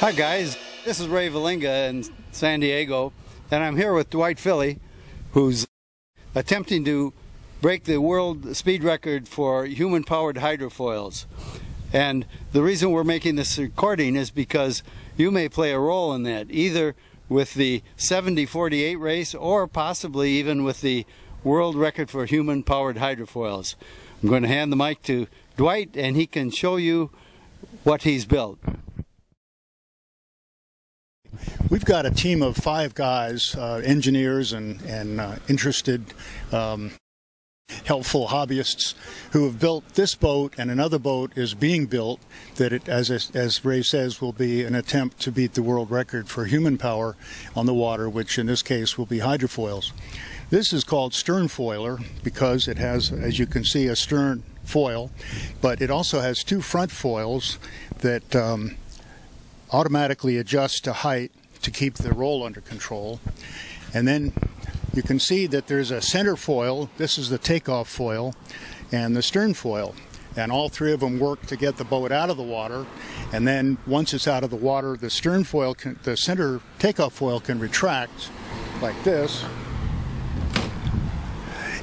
Hi guys, this is Ray Vellinga in San Diego, and I'm here with Dwight Philly, who's attempting to break the world speed record for human-powered hydrofoils. And the reason we're making this recording is because you may play a role in that, either with the 70-48 race or possibly even with the world record for human-powered hydrofoils. I'm going to hand the mic to Dwight, and he can show you what he's built. We've got a team of 5 guys, engineers and interested, helpful hobbyists who have built this boat, and another boat is being built that, as Ray says, will be an attempt to beat the world record for human power on the water, which in this case will be hydrofoils. This is called stern foiler because it has, as you can see, a stern foil, but it also has 2 front foils that automatically adjust to height to keep the roll under control. And then you can see that there's a center foil. This is the takeoff foil and the stern foil, and all 3 of them work to get the boat out of the water. And then once it's out of the water, the stern foil the center takeoff foil can retract like this,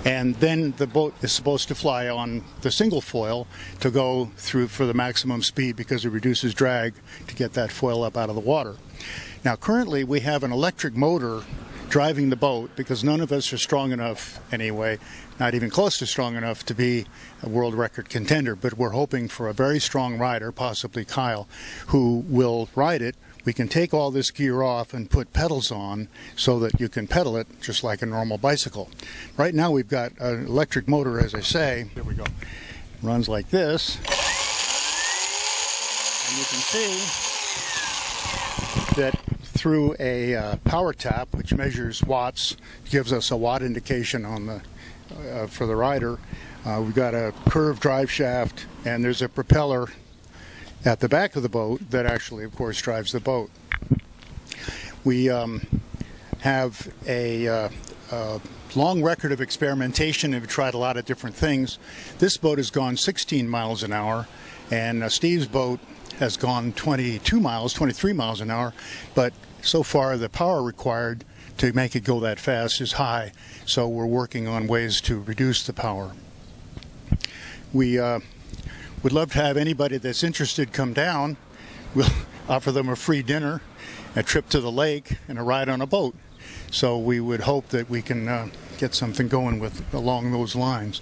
and then the boat is supposed to fly on the single foil to go through for the maximum speed because it reduces drag to get that foil up out of the water. Now currently we have an electric motor driving the boat because none of us are strong enough anyway, not even close to strong enough to be a world record contender, but we're hoping for a very strong rider, possibly Kyle, who will ride it. We can take all this gear off and put pedals on so that you can pedal it just like a normal bicycle. Right now we've got an electric motor, as I say. There we go. Runs like this. And you can see that through a power tap, which measures watts, gives us a watt indication on the for the rider. We've got a curved drive shaft, and there's a propeller at the back of the boat that actually, of course, drives the boat. We have a long record of experimentation, and we've tried a lot of different things. This boat has gone 16 miles an hour, and Steve's boat has gone 23 miles an hour, but so far the power required to make it go that fast is high, so we're working on ways to reduce the power. We would love to have anybody that's interested come down. We'll offer them a free dinner, a trip to the lake, and a ride on a boat. So we would hope that we can get something going along those lines.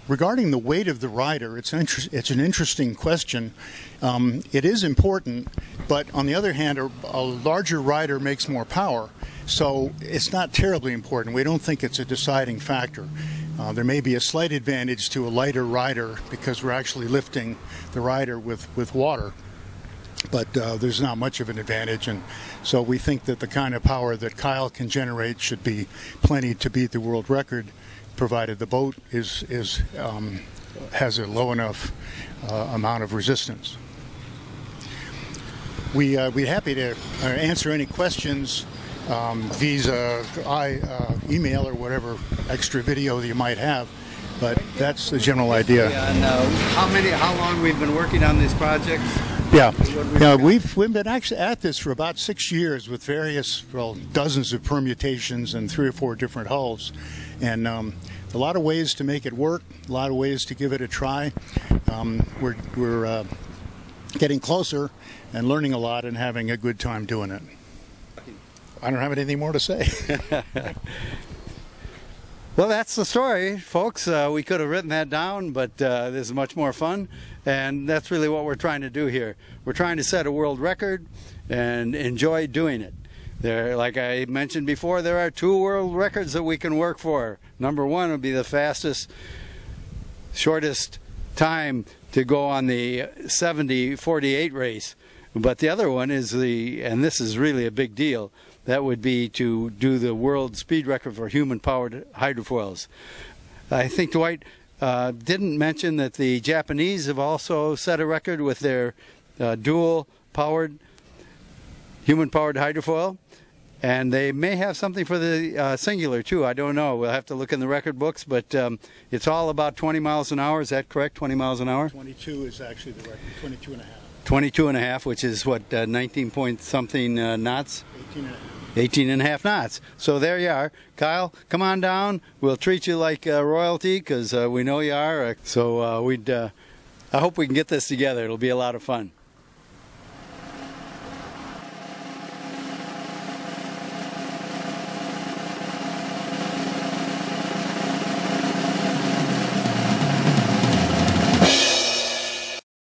Regarding the weight of the rider, it's an interesting question. It is important, but on the other hand, a larger rider makes more power. So it's not terribly important. We don't think it's a deciding factor. There may be a slight advantage to a lighter rider because we're actually lifting the rider with water, but there's not much of an advantage, and so we think that the kind of power that Kyle can generate should be plenty to beat the world record, provided the boat has a low enough amount of resistance. We'd be happy to answer any questions via email or whatever extra video that you might have, but that's the general idea. How long we've been working on these projects? Yeah, we've been actually at this for about 6 years with various, dozens of permutations and 3 or 4 different hulls, and a lot of ways to make it work, a lot of ways to give it a try. We're getting closer and learning a lot and having a good time doing it. I don't have anything more to say. Well, that's the story, folks. We could have written that down, but this is much more fun, and that's really what we're trying to do here. We're trying to set a world record and enjoy doing it. Like I mentioned before, there are 2 world records that we can work for. Number 1 would be the fastest, shortest time to go on the 70-48 race. But the other one is and this is really a big deal, that would be to do the world speed record for human-powered hydrofoils. I think Dwight didn't mention that the Japanese have also set a record with their dual-powered, human-powered hydrofoil, and they may have something for the singular too. I don't know. We'll have to look in the record books, but it's all about 20 miles an hour. Is that correct? 20 miles an hour? 22 is actually the record. 22 and a half. 22 and a half, which is what, 19 point something knots? 18 and a half. 18 and a half knots. So there you are. Kyle, come on down. We'll treat you like royalty, because we know you are. So I hope we can get this together. It'll be a lot of fun.